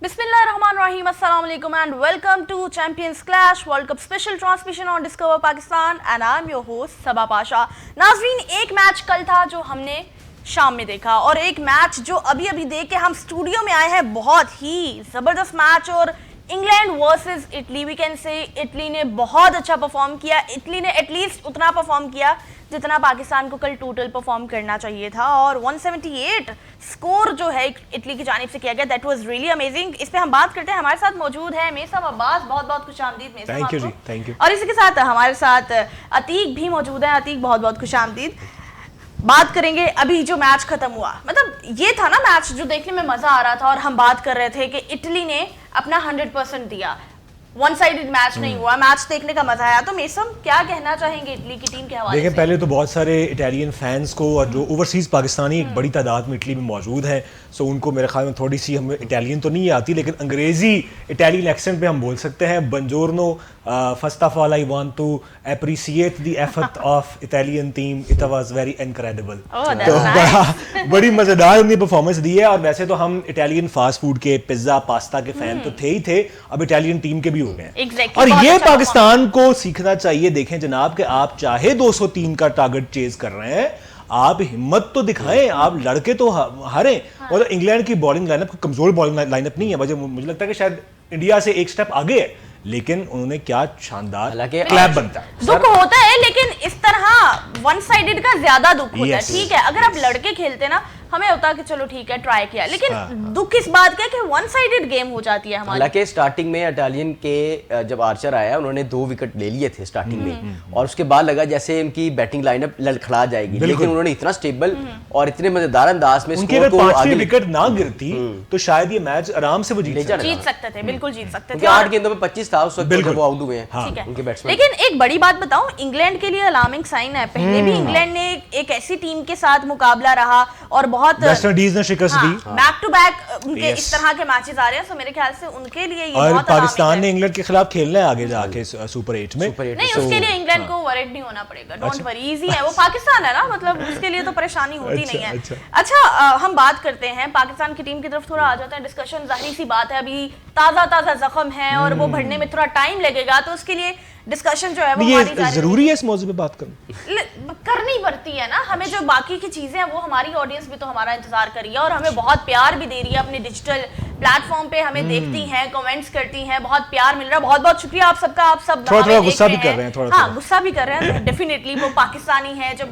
Bismillahirrahmanirrahim. Assalamu alaikum and welcome to Champions Clash World Cup special transmission on Discover Pakistan and I'm your host सबा पाशा। नाज़रीन, एक match कल था जो हमने शाम में देखा और एक मैच जो अभी अभी देख के हम स्टूडियो में आए हैं। बहुत ही ज़बरदस्त मैच और England versus Italy. We can say Italy ने बहुत अच्छा परफॉर्म किया। इटली ने एटलीस्ट उतना परफॉर्म किया जितना पाकिस्तान को कल टोटल परफॉर्म करना चाहिए था और 178 स्कोर जो है इटली की जानिब से किया गया, दैट वाज रियली अमेजिंग। इस पे हम बात करते हैं। हमारे साथ मौजूद है मेसम अब्बास, बहुत बहुत खुशामदीद Maisam. Thank you ji, thank you. और इसी के साथ हमारे साथ अतीक भी मौजूद है। अतीक, बहुत बहुत खुशामदीद। बात करेंगे अभी जो मैच खत्म हुआ, मतलब ये था ना मैच जो देखने में मजा आ रहा था और हम बात कर रहे थे कि इटली ने अपना 100% दिया। वन साइडेड मैच नहीं हुआ, मैच देखने का मजा आया। तो मेसम, क्या कहना चाहेंगे इटली की टीम के हवाले से? देखिए, पहले तो बहुत सारे इटालियन फैंस को और जो ओवरसीज़ पाकिस्तानी एक बड़ी तादाद में इटली में मौजूद हैं, सो उनको मेरे ख्याल में थोड़ी सी, हमें इटालियन तो नहीं आती लेकिन अंग्रेज़ी इटालियन एक्सेंट पे हम बोल सकते हैं। बंजोर्नो, first of all I want to appreciate the effort of Italian team, it was very incredible. तो बड़ी मज़ेदार उनकी परफॉर्मेंस दी है। और वैसे तो हम इटालियन फास्ट फूड के, पिज्ज़ा पास्ता के फ़ैन तो थे ही थे, अब इटालियन टीम के भी हो गए। Exactly, और ये अच्छा पाकिस्तान को सीखना चाहिए। देखें जनाब कि आप चाहे 203 का टारगेट चेज कर रहे हैं, आप हिम्मत तो दिखाएं, आप लड़के तो हारे। और इंग्लैंड की बॉलिंग लाइनअप कमजोर बॉलिंग लाइनअप नहीं है, मुझे लगता है कि शायद इंडिया से एक स्टेप आगे है, लेकिन उन्होंने क्या शानदार क्लैप बनता है। दुख होता है लेकिन इस तरह वन साइडेड का ज्यादा दुख होता है। ठीक है, अगर आप लड़के खेलते ना, हमें होता कि चलो ठीक है ट्राई किया, लेकिन दुख इस बात का कि वन साइडेड गेम हो जाती है हमारी। हालांकि स्टार्टिंग में इटालियन के जब आर्चर आया उन्होंने 2 विकेट ले लिए थे स्टार्टिंग में, और उसके बाद लगा जैसे उनकी बैटिंग लाइनअप लड़खड़ा जाएगी, लेकिन उन्होंने इतना स्टेबल और इतने मजेदार अंदाज में स्कोर को आगे विकेट ना गिरती तो शायद ये मैच आराम से वो जीत सकते थे, बिल्कुल जीत सकते थे। 8 गेंदों में 25 था उस वक्त जब वो आउट हुए हैं उनके बैट्समैन। लेकिन एक बड़ी बात बताऊं, इंग्लैंड के लिए अलार्मिंग साइन है। पहले भी इंग्लैंड ने एक ऐसी टीम के साथ मुकाबला रहा और बहुत वेस्ट इंडीज ने शिकस्त दी, बैक टू बैक उनके इस तरह के मैचेस आ रहे हैं, सो मेरे ख्याल से उनके लिए ये और बहुत पाकिस्तान ने इंग्लैंड के खिलाफ खेलना है आगे जाके सुपर 8 में। नहीं, उसके लिए इंग्लैंड को वरीड नहीं होना पड़ेगा, डोंट वरी, इजी है। वो पाकिस्तान है ना, मतलब उसके लिए तो परेशानी होती नहीं है। अच्छा, हम बात करते हैं पाकिस्तान की टीम की तरफ, थोड़ा आ जाते हैं डिस्कशन। जाहिर सी बात है, अभी ताजा जख्म है और वो भरने में थोड़ा टाइम लगेगा, तो उसके लिए डिस्कशन जो है वो ये जरूरी है इस मौजू पे बात करनी पड़ती है ना हमें। जो बाकी की चीजें हैं वो हमारी ऑडियंस भी तो हमारा इंतजार कर रही है और हमें बहुत प्यार भी दे रही है। अपने डिजिटल प्लेटफॉर्म पे हमें देखती हैं, कमेंट्स करती हैं, बहुत प्यार मिल रहा है। बहुत बहुत शुक्रिया आप सबका। आप सब थोड़ा गुस्सा भी कर रहे हैं, हाँ गुस्सा भी कर रहे हैं डेफिनेटली। वो पाकिस्तानी है, जब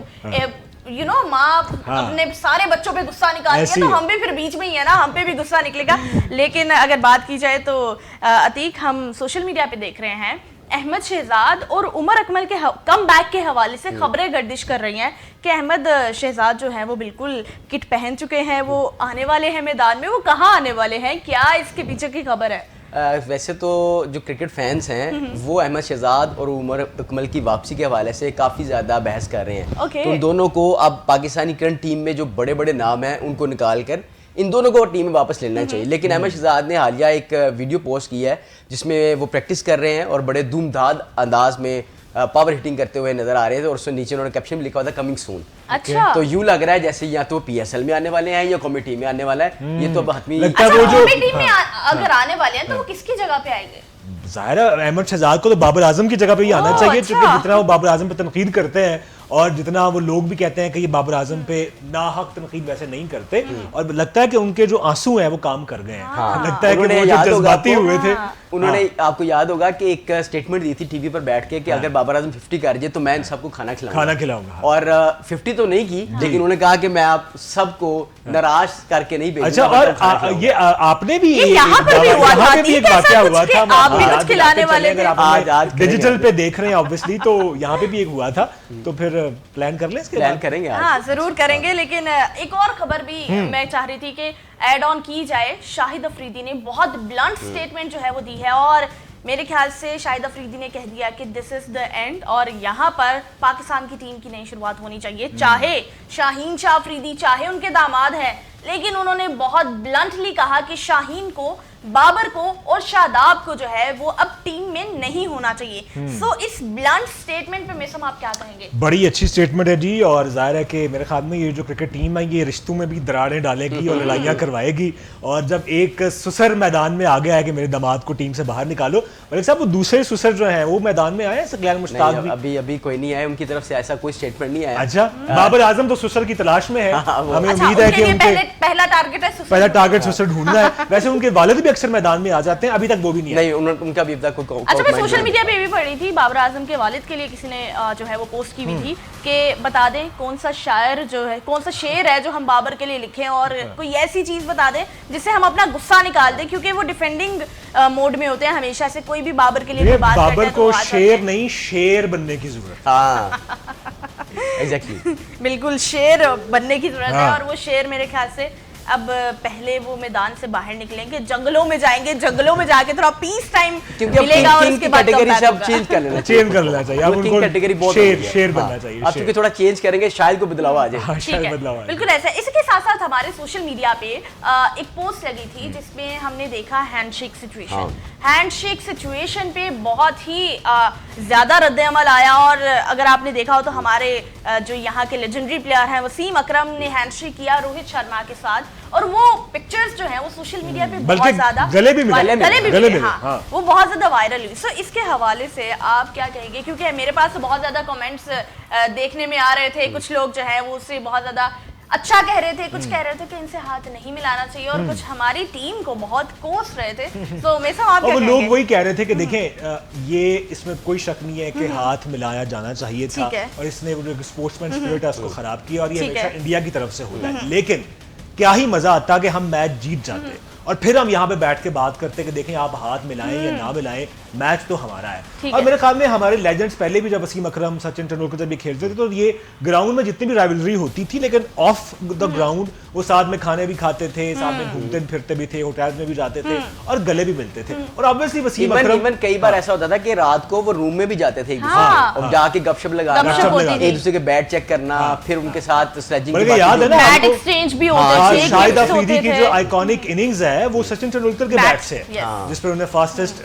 माँ अपने सारे बच्चों पे गुस्सा निकालती है तो हम भी फिर बीच में ही है ना, हम पे भी गुस्सा निकलेगा। लेकिन अगर बात की जाए तो अतीक, हम सोशल मीडिया पे देख रहे हैं अहमद शहजाद और उमर अकमल के कम बैक के हवाले से खबरें गर्दिश कर रही हैं कि अहमद शहजाद जो है वो बिल्कुल किट पहन चुके हैं, वो आने वाले हैं मैदान में। वो कहाँ आने वाले हैं, क्या इसके पीछे की खबर है? वैसे तो जो क्रिकेट फैंस हैं वो अहमद शहजाद और उमर अकमल की वापसी के हवाले से काफ़ी ज़्यादा बहस कर रहे हैं। तो उन दोनों को अब पाकिस्तानी क्रिकेट टीम में जो बड़े बड़े नाम हैं उनको निकाल कर इन दोनों को टीम में वापस लेना चाहिए। लेकिन अहमद शहजाद ने हालिया एक वीडियो पोस्ट की है जिसमें वो प्रैक्टिस कर रहे हैं और बड़े धूमधार अंदाज में पावर हिटिंग करते हुए नजर आ रहे थे और उससे नीचे उन्होंने कैप्शन लिखा हुआ था कमिंग सून। अच्छा, तो यूं लग रहा है जैसे या तो PSL में आने वाले हैं या कॉमी टीम में आने वाला है। ये तो हतमी कॉमी टीम में अगर आने वाले हैं तो वो किसकी जगह पे आएंगे? जाहिर है अहमद शहजाद को तो बाबर आजम की जगह पे ही आना चाहिए, क्योंकि जितना वो बाबर आजम पे तनकीद करते हैं और जितना वो लोग भी कहते हैं कि ये बाबर आजम पे नाहक तनकीद वैसे नहीं करते, और लगता है कि उनके जो आंसू हैं वो काम कर गए हैं। लगता है कि वो जज्बाती हुए थे। उन्होंने आपको याद होगा कि एक स्टेटमेंट दी थी टीवी पर बैठ के कि अगर बाबर आजम 50 कर जाए तो मैं सबको खाना खिलाऊंगा। और 50 तो नहीं की, लेकिन उन्होंने कहा कि मैं आप सबको नाराज करके नहीं भेजूंगा। अच्छा, और ये आपने भी यहाँ पे भी एक वाकया हुआ था, आप भी कुछ खिलाने वाले थे। आज डिजिटल पे देख रहे हैं ऑब्वियसली, तो यहाँ पे भी एक हुआ था, तो फिर प्लान कर ले इसके प्लान करेंगे। हाँ जरूर करेंगे। लेकिन एक और खबर भी मैं चाह रही थी कि ऐड ऑन की जाए। शाहिद अफरीदी ने बहुत ब्लंट स्टेटमेंट जो है वो दी है और मेरे ख्याल से शाहिद अफरीदी ने कह दिया कि दिस इज द एंड और यहाँ पर पाकिस्तान की टीम की नई शुरुआत होनी चाहिए। चाहे शाहीन शाह अफरीदी, चाहे उनके दामाद हैं लेकिन उन्होंने बहुत ब्लंटली कहा कि शाहीन को, बाबर को और शादाब को जो है वो अब टीम में नहीं होना चाहिए। सो इस ब्लंट स्टेटमेंट पे मेसम आप क्या कहेंगे? बड़ी अच्छी स्टेटमेंट है जी, और जाहिर है कि मेरे ख्याल में ये जो क्रिकेट टीम है ये रिश्तों में भी दरारें डालेगी और लड़ाइयाँ करवाएगी। और जब एक सुसर मैदान में आ गया है कि मेरे दामाद को टीम से बाहर निकालो, मलिक साहब वो दूसरे सुसर जो हैं वो मैदान में आए हैं, गैर मुश्ताक भी अभी कोई नहीं आया उनकी तरफ से, ऐसा कोई स्टेटमेंट नहीं आया। अच्छा, बाबर आजम तो सुसर की तलाश में है, हमें उम्मीद है कि उनके पहला टारगेट है सुसर, पहला टारगेट सुसर ढूंढना है। वैसे उनके वालिद भी अक्सर मैदान में आ जाते हैं, अभी तक वो भी नहीं उनका अभी तक कोई। अच्छा, मैं सोशल मीडिया पे भी पढ़ी थी, बाबर आजम के वालिद के लिए किसी ने जो है वो पोस्ट की हुई थी कि बता दें कौन सा शायर जो है, कौन सा शेर है जो हम बाबर के लिए लिखें, और कोई ऐसी चीज बता दें जिससे हम अपना गुस्सा निकाल दें, क्योंकि वो डिफेंडिंग मोड में होते हैं हमेशा से। कोई भी बाबर के लिए बात करते हैं को शेर नहीं शेर बनने की जरूरत। हाँ एग्जैक्टली, बिल्कुल शेर बनने की जरूरत है। और वो शेर मेरे ख्याल से अब पहले वो मैदान से बाहर निकलेंगे, जंगलों में जाएंगे, जंगलों में जाके थोड़ा पीस टाइम मिलेगा और उसके बाद कैटेगरी से अब चेंज कर लेना चाहिए। अब उनको कैटेगरी बहुत शेर बनना चाहिए। अब क्योंकि थोड़ा चेंज करेंगे शायद को बदलाव आ जाए। ठीक है, बिल्कुल ऐसा। इसके साथ साथ हमारे सोशल मीडिया पे एक पोस्ट लगी थी जिसमें हमने देखा हैंडशेक सिचुएशन। हैंडशेक सिचुएशन पे बहुत ही ज्यादा रद्द-ए-अमल आया, और अगर आपने देखा हो तो हमारे जो यहाँ के लेजेंडरी प्लेयर हैं वसीम अकरम ने हैंडशेक किया रोहित शर्मा के साथ, और वो पिक्चर्स जो हैं वो सोशल मीडिया पे बहुत ज्यादा गले भी मिले, हाँ, वो बहुत ज्यादा वायरल हुई। सो इसके हवाले से आप क्या कहेंगे? क्योंकि मेरे पास तो बहुत ज्यादा कमेंट्स देखने में आ रहे थे, कुछ लोग जो है वो उससे बहुत ज्यादा अच्छा कह रहे थे, कुछ कह रहे थे कि इनसे हाथ नहीं मिलाना चाहिए, और कुछ हमारी टीम को बहुत कोस रहे थे। तो मेरे साथ आप क्या कहेंगे? लोग वही कह रहे थे कि देखें ये इसमें कोई शक नहीं है कि हाथ मिलाया जाना चाहिए था, और इसने जो स्पोर्ट्समैन स्पिरिट है उसको खराब किया, और ये हमेशा इंडिया की तरफ से होता है। लेकिन क्या ही मजा आता कि हम मैच जीत जाते और फिर हम यहाँ पे बैठ के बात करते कि देखें आप हाथ मिलाएं या ना मिलाएं, मैच तो हमारा है। और मेरे ख्याल में हमारे लेजेंड्स पहले भी जब वसीम अकरम, सचिन तेंदुलकर जब ये खेलते थे तो ये ग्राउंड में जितनी भी राइवलरी होती थी, लेकिन ऑफ द ग्राउंड वो साथ में खाने भी खाते थे, साथ में घूमते फिरते भी थे, होटल्स में भी जाते थे और गले भी मिलते थे। और ऑब्वियसली वसीम अकरम कई बार ऐसा होता था कि रात को वो रूम में भी जाते थे एक दूसरे के और जाके गपशप लगाना, एक दूसरे के बैट चेक करना, फिर उनके साथ स्लेजिंग की याद है ना, बैट एक्सचेंज भी होते थे। शाहिद अफरीदी की जो आइकॉनिक इनिंग्स है वो सचिन तेंदुलकर के बैट से है, जिस पर उन्होंने फास्टेस्ट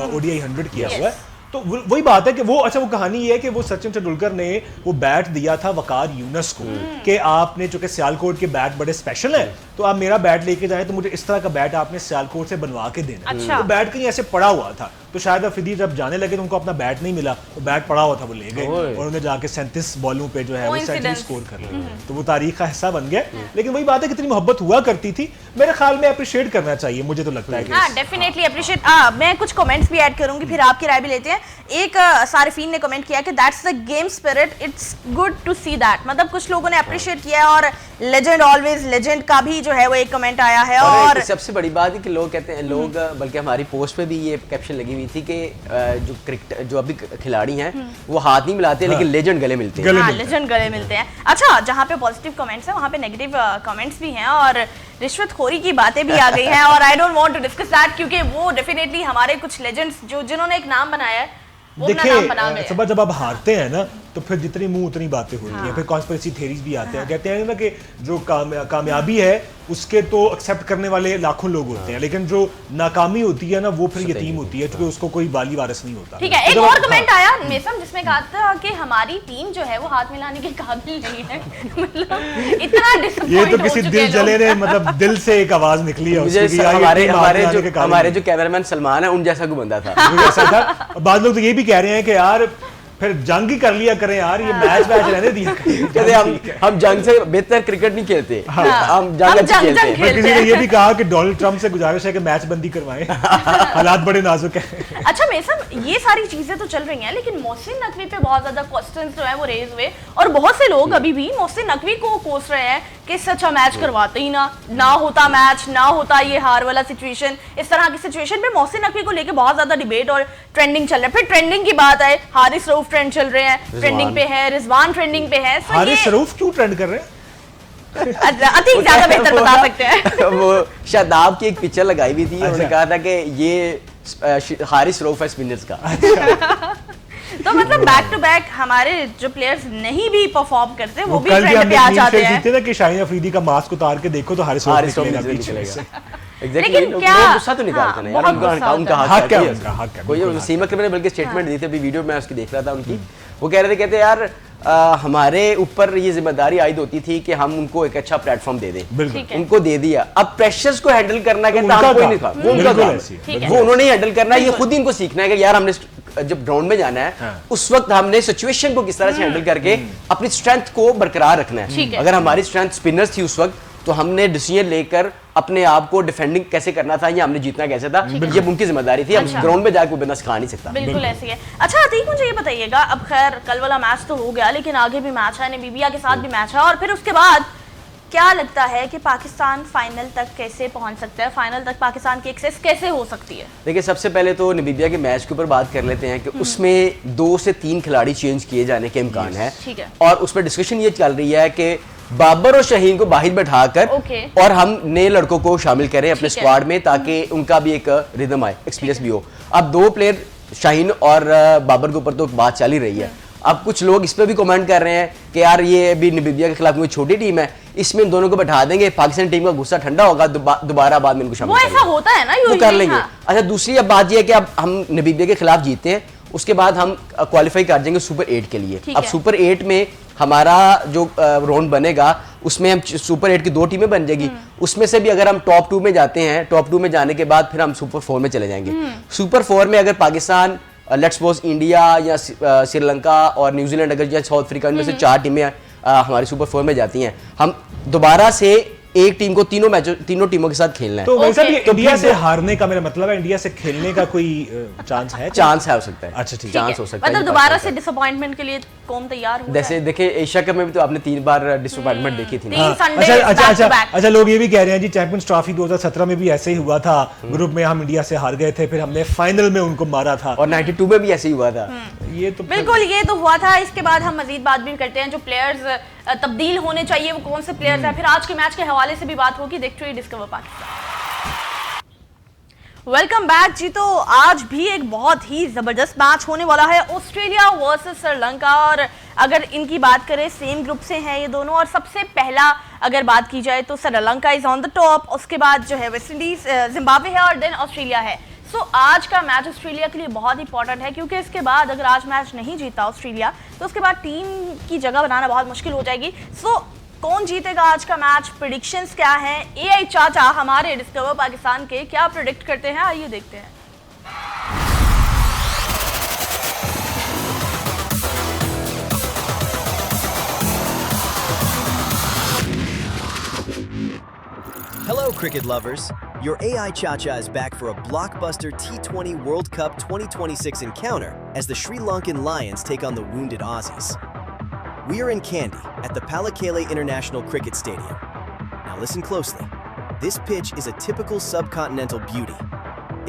ओडीआई 100 किया हुआ है। तो वही बात है कि वो, अच्छा वो कहानी ये है कि वो सचिन तेंदुलकर ने वो बैट दिया था वकार यूनुस को कि आपने चूंकि सियालकोट के बैट बड़े स्पेशल हैं तो आप मेरा बैट लेके जाएं, तो मुझे इस तरह का बैट आपने सियालकोट से बनवा के देना। अच्छा। तो बैट कहीं ऐसे पड़ा हुआ था, तो शायद अफरीदी जब जाने लगे तो उनको अपना बैट नहीं मिला, वो बैट पड़ा हुआ था, वो ले गए और उन्होंने जाके 37 बॉलों पे जो है वो सेंचुरी स्कोर कर लिया। तो वो तारीख का हिस्सा बन गया। लेकिन वही बात है, कितनी मोहब्बत हुआ करती थी, मेरे ख्याल में अप्रिशिएट करना चाहिए, मुझे तो लगता है कि हाँ डेफिनेटली अप्रिशिएट। मैं कुछ कमेंट्स भी ऐड करूंगी, फिर आपकी राय भी लेते हैं। एक सारिफीन ने कमेंट किया कि that's the game spirit, it's good to see that. मतलब कुछ लोगों ने अप्रिशिएट किया है, और लेजेंड ऑलवेज लेजेंड का भी जो है वो एक कमेंट आया है। और सबसे बड़ी बात है कि लोग कहते हैं, लोग बल्कि हमारी पोस्ट पे भी ये कैप्शन लगी हुई थी कि जो क्रिकेट जो अभी खिलाड़ी हैं वो हाथ नहीं मिलाते लेकिन लेजेंड गले मिलते हैं। हाँ, लेजेंड गले मिलते हैं। अच्छा, जहाँ पे पॉजिटिव कमेंट्स हैं वहाँ पे नेगेटिव कमेंट्स भी हैं, और रिश्वतखोरी की बातें भी आ गई हैं, और I don't want to discuss that, क्योंकि वो डेफिनेटली हमारे कुछ लेजेंड्स जो जिन्होंने एक नाम बनाया है वो अपना नाम बना गए। देखिए जब आप हारते हैं ना तो फिर जितनी मुंह उतनी बातें होती हैं, फिर कॉन्स्पिरेसी थ्योरीज भी आते हैं। कहते हैं ना कि जो कामयाबी है उसके तो एक्सेप्ट करने वाले लाखों लोग होते हैं, लेकिन जो नाकामी होती है ना वो फिर यतीम होती है, क्योंकि उसको कोई वाली वारिस नहीं होता। ठीक है, एक और कमेंट आया मेसम जिसमें कहा था कि हमारी टीम जो है वो हाथ मिलाने के काबिल नहीं है। मतलब इतना डिसअपॉइंट ये तो किसी दिल जले ने, मतलब दिल से एक आवाज निकली है उसकी। हमारे जो कैमरामैन सलमान है उन जैसा कोई बंदा था, ऐसा था। बाद लोग तो ये भी कह रहे हैं कि यार फिर जंग ही कर लिया करें यार, ये मैच रहने दिया। कहते हम जंग से बेहतर क्रिकेट नहीं खेलते, हम जंग खेलते हैं। किसी ने ये भी कहा कि डोनाल्ड ट्रंप से गुजारिश है कि मैच बंदी करवाएं, हालात बड़े नाजुक हैं। अच्छा मेसम, ये सारी चीजें तो चल रही हैं, लेकिन मोहसिन नकवी पे बहुत ज्यादा क्वेश्चंस जो है वो रेज हुए, और बहुत से लोग अभी भी मोहसिन नकवी को कोस रहे हैं कि इससे अच्छा मैच करवाते ही ना होता मैच, ना होता ये हार वाला सिचुएशन। इस तरह की सिचुएशन पे मोहसिन नकवी को लेके बहुत ज्यादा डिबेट और ट्रेंडिंग चल रहा है। फिर ट्रेंडिंग की बात आए, हारिस रऊफ ट्रेंड चल रहे हैं, ट्रेंडिंग पे है, रिजवान ट्रेंडिंग पे है। हारिस रऊफ क्यों ट्रेंड कर रहे हैं? अति ज्यादा बेहतर बता सकते हैं। वो शादाब की एक पिक्चर लगाई हुई थी, उन्होंने कहा था कि ये हारिस रऊफ है स्पिनर्स का। तो मतलब बैक टू बैक हमारे जो प्लेयर्स नहीं भी परफॉर्म करते वो भी कल भी ट्रेंड पे आ जाते हैं। जीते थे कि शाहीन अफरीदी का मास्क उतार के देखो तो हारिस निकलेगा बीच में से। लेकिन क्या गुस्सा तो निकालते हैं यार, उनका हक है। कोई सीमा अकरम ने बल्कि स्टेटमेंट दी थी, अभी वीडियो में उसकी देख रहा था उनकी, वो कह रहे थे, कहते यार हमारे ऊपर ये जिम्मेदारी आयद होती थी कि हम उनको एक अच्छा प्लेटफॉर्म दे दें, उनको दे दिया, अब प्रेशर्स को हैंडल करना कोई नहीं था, वो उनका काम, वो उन्होंने हैंडल करना है, ये खुद ही इनको सीखना है कि यार हमने जब ग्राउंड में जाना है उस वक्त हमने सिचुएशन को किस तरह से हैंडल करके अपनी स्ट्रेंथ को बरकरार रखना है। अगर हमारी स्ट्रेंथ स्पिनर्स थी उस वक्त तो हमने डिसीजन लेकर अपने आप को डिफेंडिंग कैसे करना था या हमने जीतना कैसे था, ये उनकी जिम्मेदारी थी। अब ग्राउंड में जाकर बंदा सिखा नहीं सकता। बिल्कुल ऐसी है। अच्छा अतीक, मुझे ये बताइएगा, अब खैर कल वाला मैच तो हो गया, लेकिन आगे भी मैच है, नामीबिया के साथ भी मैच है, और फिर उसके बाद क्या लगता है कि पाकिस्तान फाइनल तक कैसे पहुंच सकता है, फाइनल तक पाकिस्तान की एक्सेस कैसे हो सकती है? देखिए, सबसे पहले तो नामीबिया के मैच के ऊपर बात कर लेते हैं कि उसमें 2 से 3 खिलाड़ी चेंज किए जाने के इम्कान है, और उसमें डिस्कशन ये चल रही है कि बाबर और शाहीन को बाहर बैठाकर और हम नए लड़कों को शामिल करें अपने स्क्वाड में, ताकि उनका भी एक रिदम आए, एक्सपीरियंस भी हो। अब 2 प्लेयर शाहीन और बाबर के ऊपर तो बात चल ही रही है। अब कुछ लोग इस पे भी कमेंट कर रहे हैं कि यार ये अभी नामीबिया के खिलाफ कोई छोटी टीम है, इसमें इन दोनों को बैठा देंगे, पाकिस्तान टीम का गुस्सा ठंडा होगा, दोबारा बाद में इनको शामिल ऐसा होता है ना, वो कर लेंगे। अच्छा, दूसरी अब बात ये है कि अब हम नामीबिया के खिलाफ जीते हैं, उसके बाद हम क्वालिफाई कर जाएंगे सुपर 8 के लिए। अब सुपर 8 में हमारा जो राउंड बनेगा उसमें हम सुपर 8 की 2 टीमें बन जाएगी, उसमें से भी अगर हम टॉप 2 में जाते हैं, टॉप 2 में जाने के बाद फिर हम सुपर 4 में चले जाएंगे। सुपर 4 में अगर पाकिस्तान, लेट्स सपोज इंडिया या श्रीलंका और न्यूजीलैंड अगर या साउथ अफ्रीका में से 4 टीमें हमारी सुपर 4 में जाती हैं, हम दोबारा से एक टीम को तीनों टीमों के साथ खेलना है। तो वैसे भी इंडिया से हारने का मेरा मतलब है, इंडिया से खेलने का कोई चांस है? चांस है, हो सकता है। अच्छा, ठीक, चांस हो सकता है। मतलब दोबारा से डिसअपॉइंटमेंट के लिए कौन तैयार हो? जैसे देखिए एशिया कप में भी तो आपने 3 बार डिसअपॉइंटमेंट देखी थी ना। अच्छा, लोग ये भी कह रहे हैं जी चैंपियंस ट्रॉफी 2017 में भी ऐसे ही हुआ था, ग्रुप में हम इंडिया से हार गए थे, फिर हमने फाइनल में उनको मारा था, और 92 में भी ऐसे ही हुआ था। ये तो बिल्कुल, ये तो हुआ था। इसके बाद हम मजीद बात भी करते हैं, जो प्लेयर्स तब्दील होने चाहिए वो कौन से प्लेयर्स हैं, फिर आज के मैच के हवाले से भी बात होगी। देखते रहिए डिस्कवर पाकिस्तान। वेलकम बैक जी। तो आज भी एक बहुत ही जबरदस्त मैच होने वाला है, ऑस्ट्रेलिया वर्सेस श्रीलंका, और अगर इनकी बात करें सेम ग्रुप से हैं ये दोनों, और सबसे पहला अगर बात की जाए तो Sri Lanka is on the top, उसके बाद जो है वेस्ट इंडीज, जिम्बाब्वे है, और देन ऑस्ट्रेलिया है। सो आज का मैच ऑस्ट्रेलिया के लिए बहुत इंपॉर्टेंट है, क्योंकि इसके बाद अगर आज मैच नहीं जीता ऑस्ट्रेलिया तो उसके बाद टीम की जगह बनाना बहुत मुश्किल हो जाएगी। सो कौन जीतेगा आज का मैच, प्रेडिक्शंस क्या हैं, एआई चाचा हमारे डिस्कवर पाकिस्तान के क्या प्रेडिक्ट करते हैं, आइए देखते हैं। Hello, cricket lovers. Your AI Chacha is back for a blockbuster T20 World Cup 2026 encounter as the Sri Lankan Lions take on the wounded Aussies. We are in Kandy at the Pallekele International Cricket Stadium. Now listen closely. This pitch is a typical subcontinental beauty.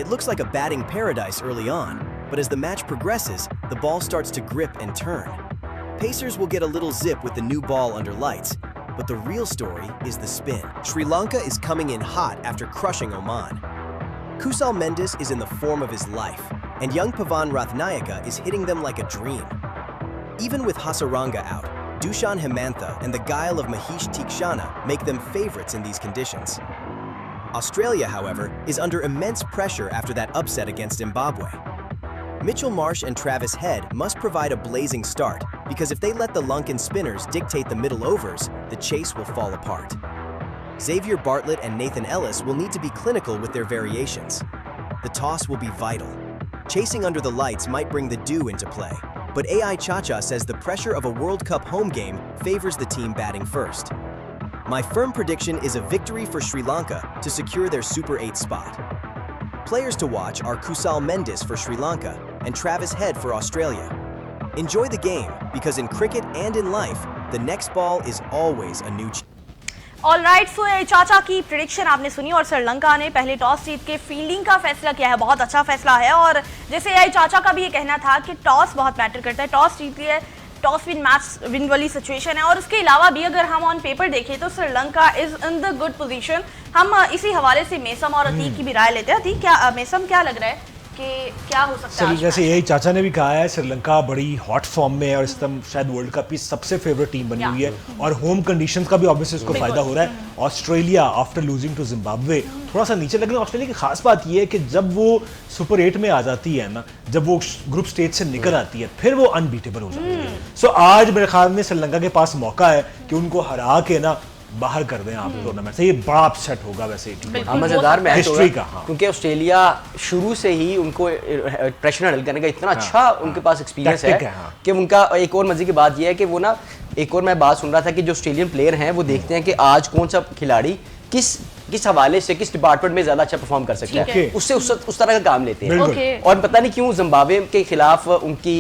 It looks like a batting paradise early on, but as the match progresses, the ball starts to grip and turn. Pacers will get a little zip with the new ball under lights, but the real story is the spin. Sri Lanka is coming in hot after crushing Oman. Kusal Mendis is in the form of his life, and young Pavan Rathnayaka is hitting them like a dream. Even with Hasaranga out, Dushan Hemantha and the guile of Mahesh Theekshana make them favorites in these conditions. Australia, however, is under immense pressure after that upset against Zimbabwe. Mitchell Marsh and Travis Head must provide a blazing start, because if they let the Lankan spinners dictate the middle overs, the chase will fall apart. Xavier Bartlett and Nathan Ellis will need to be clinical with their variations. The toss will be vital. Chasing under the lights might bring the dew into play, but AI Chacha says the pressure of a World Cup home game favors the team batting first. My firm prediction is a victory for Sri Lanka to secure their Super 8 spot. Players to watch are Kusal Mendis for Sri Lanka and Travis Head for Australia. Enjoy the game, because in cricket and in life, the next ball is always a new all right, so चाचा की prediction आपने सुनी, और श्रीलंका ने पहले toss जीत के fielding का फैसला किया है, बहुत अच्छा फैसला है। और जैसे आई चाचा का भी ये कहना था कि टॉस बहुत मैटर करता है, टॉस जीत लिया, टॉस विन मैच विन वाली सिचुएशन है। और उसके अलावा भी अगर हम ऑन पेपर देखें तो Sri Lanka is in the good position. हम इसी हवाले से मेसम और अतीक की भी राय लेते हैं। अतीक, क्या मेसम क्या लग रहा है कि क्या हो सकता है आज जैसे मैच? यही चाचा ने भी कहा है, श्रीलंका बड़ी हॉट फॉर्म में है और इस टाइम शायद वर्ल्ड कप की सबसे फेवरेट टीम बनी हुई है और होम कंडीशंस का भी ऑब्वियसली उसको फायदा हो रहा है। Australia after losing to Zimbabwe थोड़ा सा नीचे लग रहा है। ऑस्ट्रेलिया की खास बात यह है कि जब वो सुपर 8 में आ जाती है ना, जब वो ग्रुप स्टेज से निकल आती है, फिर वो अनबीटेबल हो जाती है। सो आज मेरे ख्याल में श्रीलंका के पास मौका है कि उनको हरा के ना बाहर कर दें आप टूर्नामेंट से। ये बड़ा अपसेट होगा वैसे मजेदार मैच हिस्ट्री होगा का। हाँ। क्योंकि ऑस्ट्रेलिया शुरू से ही उनको प्रेशर हैंडल करने का इतना अच्छा उनके पास एक्सपीरियंस है कि उनका एक और मजे की बात यह है कि वो ना, एक और मैं बात सुन रहा था कि जो ऑस्ट्रेलियन प्लेयर हैं वो देखते हैं कि आज कौन सा खिलाड़ी किस हवाले से किस डिपार्टमेंट में ज्यादा अच्छा परफॉर्म कर सकता है, उससे उस तरह का काम लेते हैं। और पता नहीं क्यों जिम्बाब्वे के खिलाफ उनकी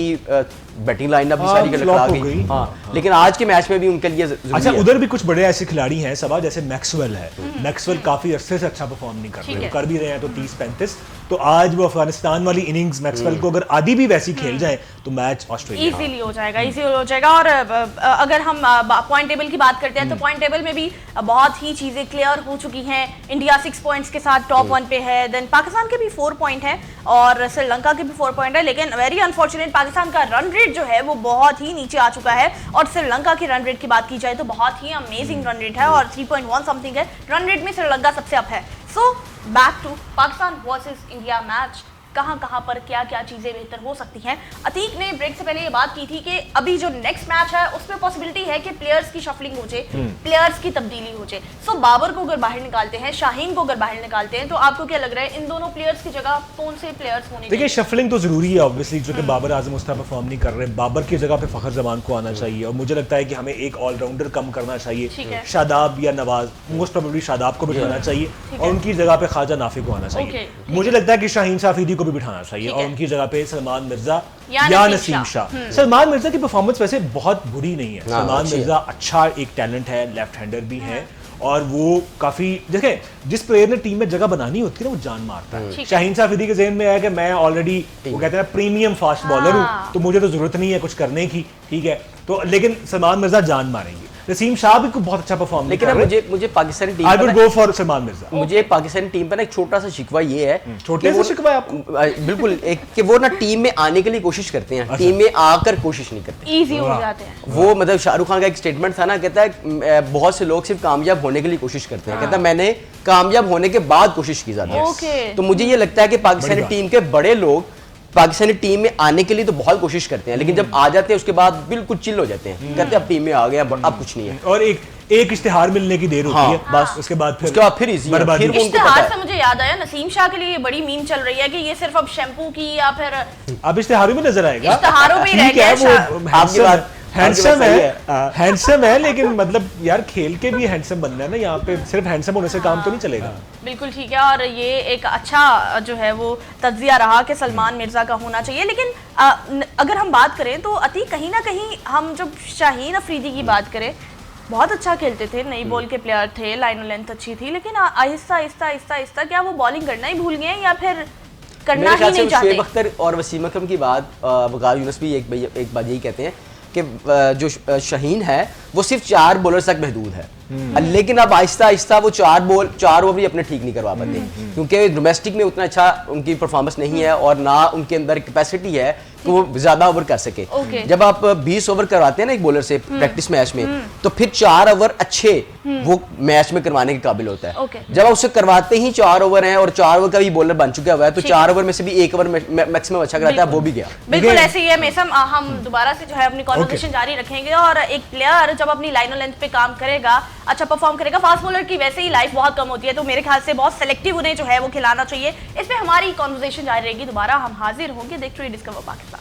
बैटिंग लाइनअप भी सारी गलत आ गई। हाँ, लेकिन आज के मैच में भी उनके लिए अच्छा उधर भी कुछ बड़े ऐसे खिलाड़ी हैं सबा, जैसे मैक्सवेल है। मैक्सवेल काफी अरसे से अच्छा परफॉर्म नहीं कर रहे, वो कर भी रहे हैं तो 30-35। तो आज वो अफगानिस्तान वाली इनिंग्स मैक्सवेल को अगर आधी भी वैसी खेल जाए तो मैच ऑस्ट्रेलिया इजीली हो जाएगा, इजीली हो जाएगा। और अगर हम पॉइंट टेबल की बात करते हैं तो पॉइंट टेबल में भी बहुत ही चीजें क्लियर हो चुकी हैं। इंडिया 6 पॉइंट्स के साथ टॉप 1 पे है, देन पाकिस्तान के भी 4 पॉइंट है और श्रीलंका के भी 4 पॉइंट है। लेकिन वेरी अनफॉर्चुनेट पाकिस्तान का रन रेट जो है वो बहुत ही नीचे आ चुका है और श्रीलंका की रन रेट की बात की जाए तो बहुत ही अमेजिंग रन रेट है और 3.1 समथिंग है रन रेट में, श्रीलंका सबसे अप है। So back to Pakistan versus India match, कहां पर क्या चीजें बेहतर हो सकती हैं। अतीक ने ब्रेक से पहले ये बात की थी कि अभी जो नेक्स्ट मैच है उसमें पॉसिबिलिटी है कि प्लेयर्स की शफलिंग हो जाए, प्लेयर्स की तब्दीली हो जाए। सो बाबर को अगर बाहर निकालते हैं, शाहीन को अगर बाहर निकालते हैं, तो आपको क्या लग रहा है इन दोनों प्लेयर्स की जगह कौन से प्लेयर्स होने? देखिए शफलिंग तो जरूरी है ऑब्वियसली, जो कि बाबर आजम उस तरह परफॉर्म नहीं कर रहे। बाबर की जगह पे फखर जमान को आना चाहिए और मुझे लगता है कि हमें एक ऑलराउंडर कम करना चाहिए, शादाब या नवाज, मोस्ट प्रोबेबली शादाब को बिठाना चाहिए और उनकी जगह पे ख्वाजा नाफी को आना चाहिए। मुझे लगता है कि शाहीन शाफीदी को भी बिठाना चाहिए और उनकी जगह पे सलमान मिर्जा या नसीम शाह। सलमान मिर्जा की परफॉर्मेंस वैसे बहुत बुरी नहीं है। सलमान मिर्जा अच्छा एक टैलेंट है, लेफ्ट हैंडर भी है और वो काफी, देखें जिस प्लेयर ने टीम में जगह बनानी होती है ना वो जान मारता है। शाहीन शाफीदी के ज़हन में आया कि मैं ऑलरेडी वो कहते हैं प्रीमियम फास्ट बॉलर हूँ तो मुझे तो जरूरत नहीं है कुछ करने की, ठीक है। तो लेकिन सलमान मिर्जा जान मारेंगे। नसीम शाह भी बहुत अच्छा परफॉर्म, लेकिन मुझे Pakistani team I will go for Salman Mirza. मुझे पाकिस्तानी टीम पर ना एक छोटा सा शिकवा ये है, छोटे से शिकवा है आपको? बिल्कुल, एक कि वो ना टीम में आने के लिए कोशिश करते हैं, टीम में आकर कोशिश नहीं करते, इजी हो जाते हैं। वो मतलब शाहरुख खान का एक स्टेटमेंट था ना, कहता है बहुत से लोग सिर्फ कामयाब होने के लिए कोशिश करते हैं, कहता है मैंने कामयाब होने के बाद कोशिश की ज्यादा। तो मुझे ये लगता है कि पाकिस्तानी टीम के बड़े लोग पाकिस्तानी टीम में आने के लिए तो बहुत कोशिश करते हैं, लेकिन जब आ जाते हैं उसके बाद बिल्कुल चिल हो जाते हैं, कहते हैं अब टीम में आ गए, अब कुछ नहीं है। और एक इश्तिहार मिलने की देर होती है बस, उसके बाद फिर इश्तिहार से मुझे याद आया नसीम शाह के लिए बड़ी मीम चल रही है कि ये सिर्फ अब शैम्पू की या फिर अब इश्तिहारों में नजर आएगा, इश्तिहारों में रह गया। हैंडसम है लेकिन मतलब यार खेल के भी हैंडसम बनना है ना, यहाँ पे सिर्फ हैंडसम होने से काम तो नहीं चलेगा। बिल्कुल ठीक है और ये एक अच्छा जो है वो तज्जिया रहा कि सलमान मिर्जा का होना चाहिए। लेकिन अगर हम बात करें तो अति कहीं ना कहीं हम जब शाहीन अफरीदी की बात करें, बहुत अच्छा खेलते थे, नई बॉल के प्लेयर थे, लाइन लेंथ अच्छी थी, लेकिन आहिस्ता आहिस्ता क्या वो बॉलिंग करना ही भूल गए या फिर करना ही नहीं चाहते? शुएब अख्तर और वसीम अकरम की बात वकार यूनुस भी एक बात यही कहते हैं कि जो शाहीन है वो सिर्फ 4 बॉलर तक महदूद है, लेकिन अब आहिस्ता आहिस्ता वो 4 ओवर भी अपने ठीक नहीं करवा पाते क्योंकि डोमेस्टिक में उतना अच्छा उनकी परफॉर्मेंस नहीं है और ना उनके अंदर कैपेसिटी है कि वो ज्यादा ओवर कर सके। जब आप 20 ओवर करवाते हैं ना एक बॉलर से प्रैक्टिस मैच में, तो फिर 4 ओवर अच्छे वो मैच में करवाने के काबिल होता है। जब आप उसे करवाते ही 4 ओवर हैं और 4 ओवर का भी बॉलर बन चुका हुआ है, तो 4 ओवर में से भी 1 ओवर मैक्सिमम अच्छा कराता है, वो भी गया। बिल्कुल ऐसे ही है मेसम, हम दोबारा से जो है अपनी कॉन्वर्सेशन जारी रखेंगे और एक प्लेयर जब अपनी लाइन और लेंथ पे काम करेगा, अच्छा परफॉर्म करेगा, फास्ट बॉलर की वैसे ही लाइफ बहुत कम होती है, तो मेरे ख्याल से बहुत सेलेक्टिव उन्हें जो है वो खिलाना चाहिए। इस पे हमारी कॉन्वर्सेशन जारी रहेगी, दोबारा हम हाजिर होंगे। देखते रहिए डिस्कवर पाकिस्तान।